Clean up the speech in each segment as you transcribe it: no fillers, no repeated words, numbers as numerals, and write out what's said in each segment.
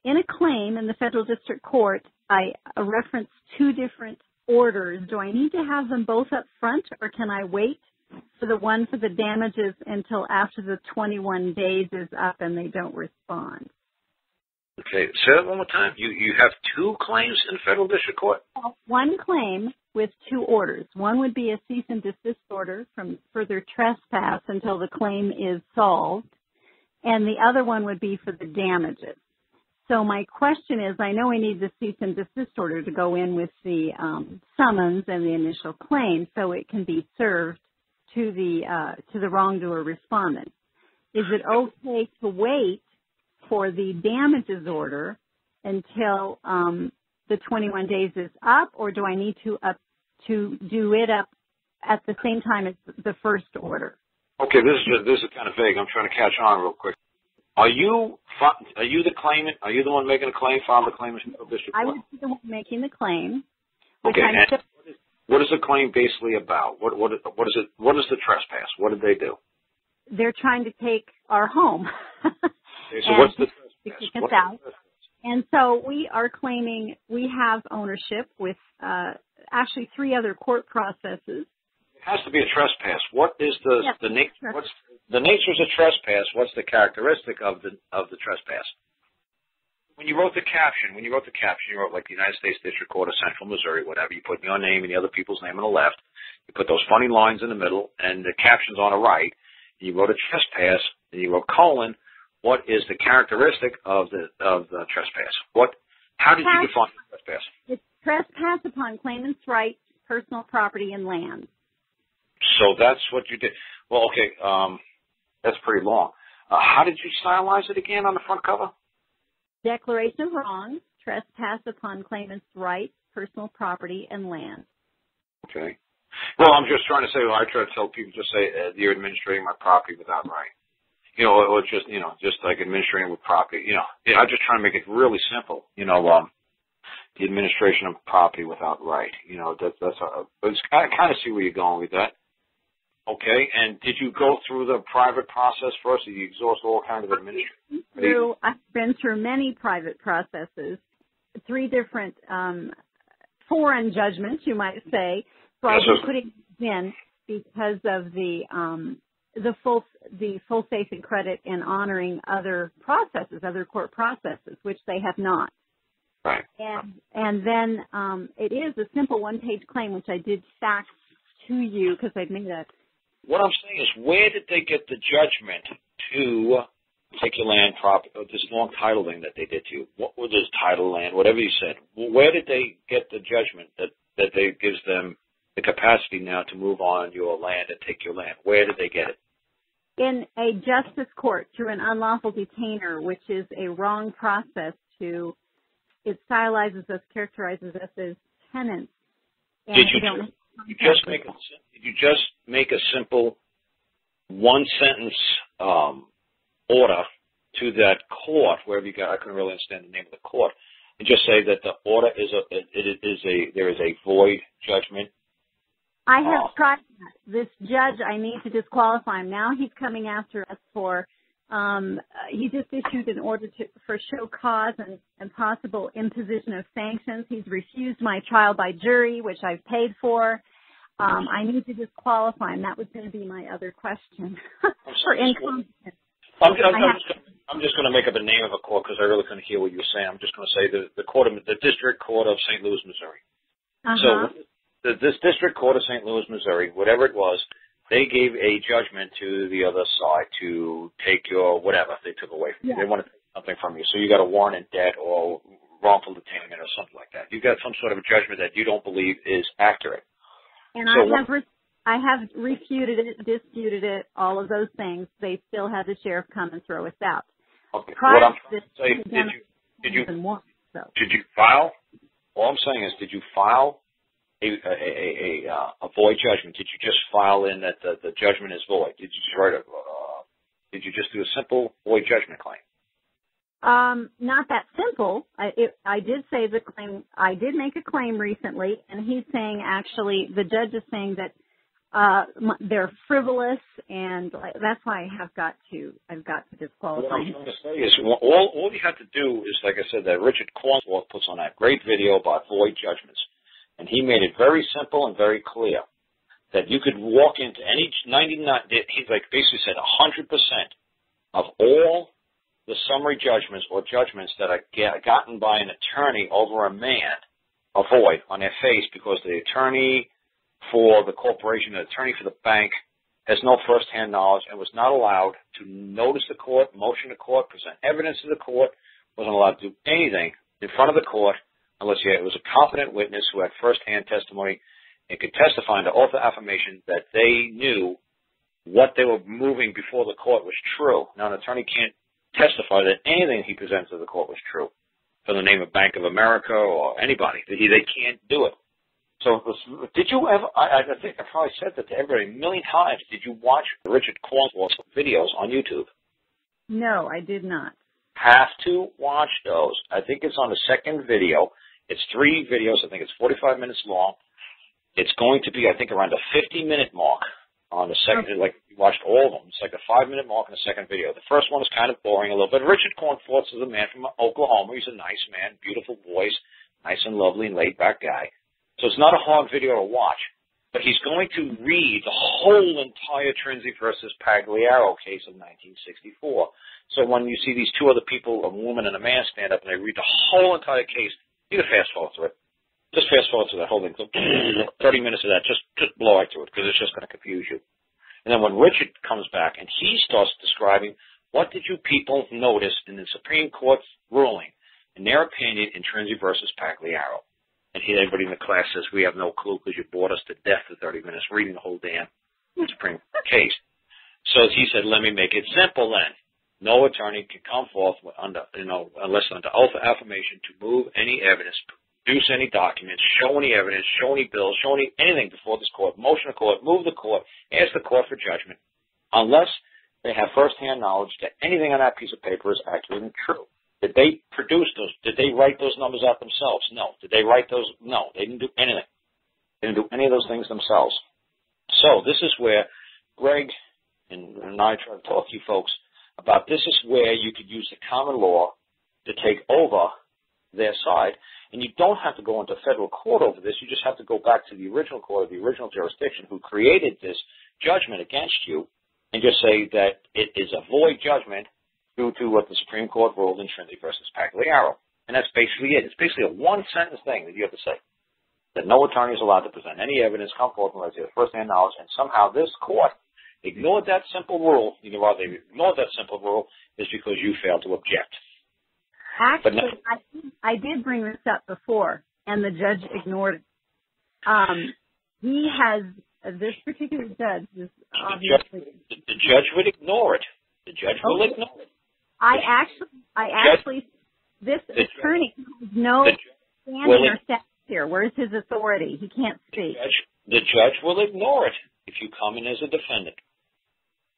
in a claim in the federal district court, I reference two different orders. Do I need to have them both up front, or can I wait for the one for the damages until after the 21 days is up and they don't respond? Okay, say that one more time. You have two claims in the federal district court? One claim with two orders. One would be a cease and desist order from further trespass until the claim is solved, and the other one would be for the damages. So my question is, I know I need the cease and desist order to go in with the summons and the initial claim so it can be served to the wrongdoer respondent. Is it okay to wait for the damages order until the 21 days is up, or do I need to do it up at the same time as the first order? Okay, this is kind of vague. I'm trying to catch on real quick. Are you the claimant? Are you the one making a claim? Filed the claim in the district court? I would be the one making the claim. Okay, and what is the claim basically about? What is it? What is the trespass? What did they do? They're trying to take our home. Okay, so what's the trespass? And so we are claiming we have ownership with actually three other court processes. It has to be a trespass. What is the nature? What's the nature of the trespass? What's the characteristic of the trespass? When you wrote the caption, you wrote like the United States District Court of Central Missouri, whatever. You put your name and the other people's name on the left. You put those funny lines in the middle, and the caption's on the right. You wrote a trespass, and you wrote colon. What is the characteristic of the trespass? How did you define the trespass? It's trespass upon claimant's rights, personal property, and land. So that's what you did. Well, okay, that's pretty long. How did you stylize it again on the front cover? Declaration of wrongs, trespass upon claimant's rights, personal property, and land. Okay. Well, I'm just trying to say, I try to tell people, just say, you're administrating my property without right. Or just like administrating with property. I'm just trying to make it really simple. The administration of property without right. I kind of see where you're going with that. Okay, and did you go through the private process first? Did you exhaust all kinds of administration? I've been through many private processes, three different foreign judgments, you might say. So I'll be putting in because of the full faith and credit in honoring other processes, other court processes, which they have not. Right. And then it is a simple one-page claim, which I did fax to you because I'd made a. What I'm saying is, where did they get the judgment to take your land property, this long title thing that they did to you? What was this title land, whatever you said? Where did they get the judgment that they gives them the capacity now to move on your land and take your land? Where did they get it? In a justice court through an unlawful detainer, which is a wrong process to, it stylizes us, characterizes us as tenants. And did you just make a simple one-sentence order to that court, wherever you got, I couldn't really understand the name of the court, and just say that the order there is a void judgment? I have tried that. This judge, I need to disqualify him. Now he's coming after us for, he just issued an order for show cause and possible imposition of sanctions. He's refused my trial by jury, which I've paid for. I need to disqualify him. That was going to be my other question. For incompetence. I'm just going to make up a name of a court because I really couldn't hear what you were saying. I'm just going to say the District Court of St. Louis, Missouri. So this District Court of St. Louis, Missouri, whatever it was, they gave a judgment to the other side to take your whatever they took away from you. They wanted to take something from you. So you got a warrant in debt or wrongful detainment or something like that. You got some sort of a judgment that you don't believe is accurate. And I have refuted it, disputed it, all of those things. They still had the sheriff come and throw us out. Okay. What I'm trying to say, did you file? All I'm saying is, did you file a void judgment? Did you just file in that the judgment is void? Did you just write did you just do a simple void judgment claim? Not that simple. I did say the claim. I did make a claim recently, and he's saying actually the judge is saying that they're frivolous, and that's why I've got to disqualify. What I'm trying to say is, all you have to do is, like I said, that Richard Cornforth puts on that great video about void judgments, and he made it very simple and very clear that you could walk into any 99. He basically said 100% of all the summary judgments or judgments that are gotten by an attorney over a man are void on their face because the attorney for the corporation, the attorney for the bank, has no first-hand knowledge and was not allowed to notice the court, motion the court, present evidence to the court, wasn't allowed to do anything in front of the court unless it was a competent witness who had first-hand testimony and could testify under oath of affirmation that they knew what they were moving before the court was true. Now, an attorney can't testify that anything he presents to the court was true for the name of Bank of America or anybody. They can't do it. So did you ever, I think I probably said that to everybody a million times, did you watch Richard Cornforth's videos on YouTube? No, I did not. Have to watch those. I think it's on the second video. It's 3 videos. I think it's 45 minutes long. It's going to be, I think, around the 50-minute mark on the second, like you watched all of them. It's like a 5-minute mark in the second video. The first one is kind of boring a little bit. Richard Cornforth is a man from Oklahoma. He's a nice man, beautiful voice, nice and lovely and laid-back guy. So it's not a hard video to watch, but he's going to read the whole entire Trinsey versus Pagliaro case of 1964. So when you see these 2 other people, a woman and a man, stand up and they read the whole entire case, you can fast forward through it. Just fast forward to that whole thing. 30 minutes of that, just blow right through it because it's just going to confuse you. And then when Richard comes back and he starts describing what did you people notice in the Supreme Court's ruling, in their opinion, in Trinsey versus Pagliaro. And everybody in the class says, we have no clue because you bored us to death for 30 minutes reading the whole damn Supreme case. So he said, let me make it simple then. No attorney can come forth unless under oath of affirmation to move any evidence, produce any documents, show any evidence, show any bills, show anything before this court, motion the court, move the court, ask the court for judgment, unless they have first-hand knowledge that anything on that piece of paper is accurate and true. Did they produce those? Did they write those numbers out themselves? No. Did they write those? No. They didn't do anything. They didn't do any of those things themselves. So this is where Greg and I try to talk to you folks about this is where you could use the common law to take over their side. And you don't have to go into federal court over this. You just have to go back to the original court of the original jurisdiction who created this judgment against you and just say that it is a void judgment due to what the Supreme Court ruled in Trinsey versus Pagliaro. And that's basically it. It's basically a one-sentence thing that you have to say, that no attorney is allowed to present any evidence, come forth unless they have first-hand knowledge, and somehow this court ignored that simple rule. You know why they ignored that simple rule is because you failed to object. Actually, I did bring this up before, and the judge ignored it. He has, this particular judge is obviously... The judge would ignore it. The judge will ignore it. This attorney has no standing or status here. Where's his authority? He can't speak. The judge will ignore it if you come in as a defendant.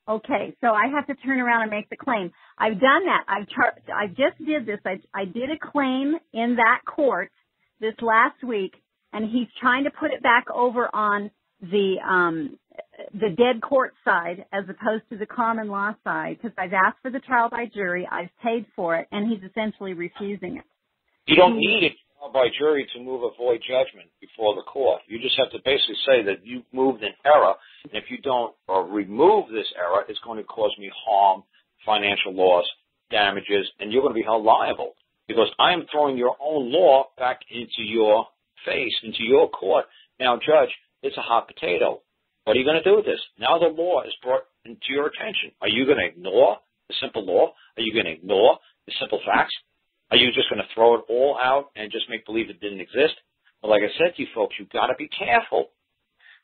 Okay, so I have to turn around and make the claim. I've done that. I just did this. I did a claim in that court this last week, and he's trying to put it back over on the dead court side as opposed to the common law side because I've asked for the trial by jury, I've paid for it, and he's essentially refusing it. You don't need a trial by jury to move a void judgment before the court. You just have to basically say that you moved an error, and if you don't remove this error, it's going to cause me harm, financial loss, damages, and you're going to be held liable because I am throwing your own law back into your face, into your court. Now, Judge, it's a hot potato. What are you going to do with this? Now the law is brought into your attention. Are you going to ignore the simple law? Are you going to ignore the simple facts? Are you just going to throw it all out and just make believe it didn't exist? Well, like I said to you folks, you've got to be careful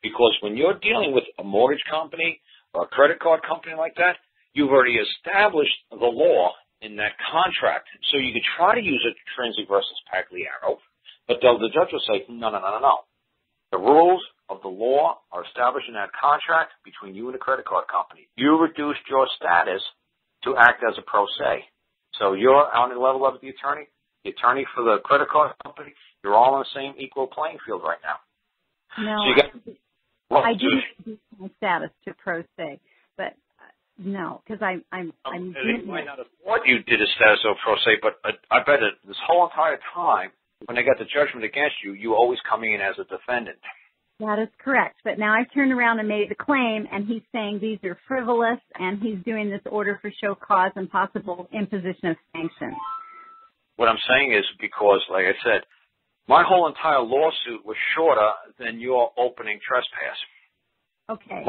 because when you're dealing with a mortgage company or a credit card company like that, you've already established the law in that contract. So you can try to use it Trinsey versus Pagliaro, but the judge will say, no. The rules of the law are established in that contract between you and the credit card company. You reduced your status to act as a pro se. So you're on the level of the attorney for the credit card company, you're all on the same equal playing field right now. No, so I didn't reduce my status to pro se, but no, because I'm. They might not have thought you did a status of pro se, but I bet that this whole entire time, when they got the judgment against you, you were always coming in as a defendant. That is correct. But now I've turned around and made the claim, and he's saying these are frivolous, and he's doing this order for show cause and possible imposition of sanctions. What I'm saying is because, like I said, my whole entire lawsuit was shorter than your opening trespass. Okay.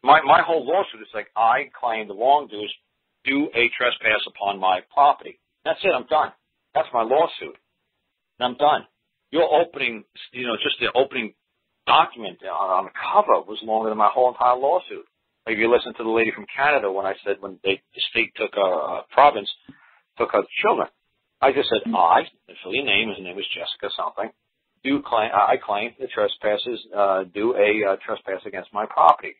My whole lawsuit is like, I claim the wrongdoers do a trespass upon my property. That's it. I'm done. That's my lawsuit. And I'm done. Your opening, just the opening document on the cover was longer than my whole entire lawsuit. Like if you listen to the lady from Canada when I said when the state took province took her children, I just said I, the filly name, his name was Jessica something. I claim the trespassers do a trespass against my property,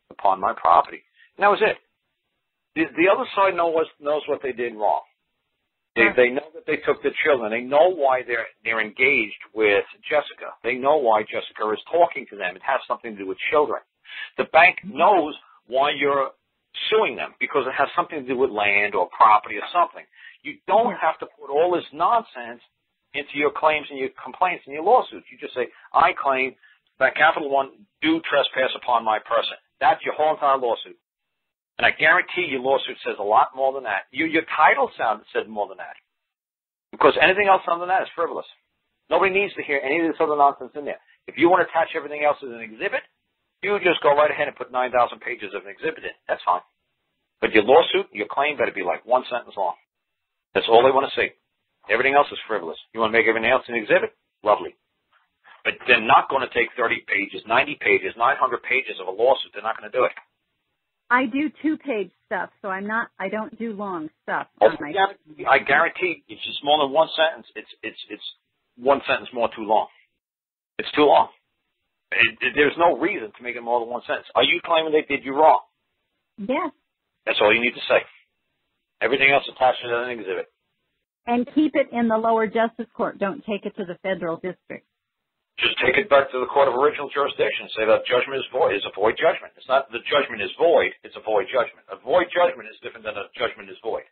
upon my property, and that was it. The other side knows what they did wrong. They know that they took the children. They know why they're engaged with Jessica. They know why Jessica is talking to them. It has something to do with children. The bank knows why you're suing them because it has something to do with land or property or something. You don't have to put all this nonsense into your claims and your complaints and your lawsuits. You just say, I claim that Capital One do trespass upon my person. That's your whole entire lawsuit. And I guarantee your lawsuit says a lot more than that. Your title says more than that. Because anything else other than that is frivolous. Nobody needs to hear any of this other nonsense in there. If you want to attach everything else as an exhibit, you just go right ahead and put 9,000 pages of an exhibit in. That's fine. But your lawsuit, your claim better be like one sentence long. That's all they want to see. Everything else is frivolous. You want to make everything else an exhibit? Lovely. But they're not going to take 30 pages, 90 pages, 900 pages of a lawsuit. They're not going to do it. I do 2-page stuff, so I don't do long stuff. I guarantee it's just more than one sentence. It's one sentence more too long. It's too long. There's no reason to make it more than one sentence. Are you claiming they did you wrong? Yes. That's all you need to say. Everything else attached to an exhibit. And keep it in the lower justice court. Don't take it to the federal district. Just take it back to the court of original jurisdiction. Say that judgment is void. It's a void judgment. It's not the judgment is void. It's a void judgment. A void judgment is different than a judgment is void.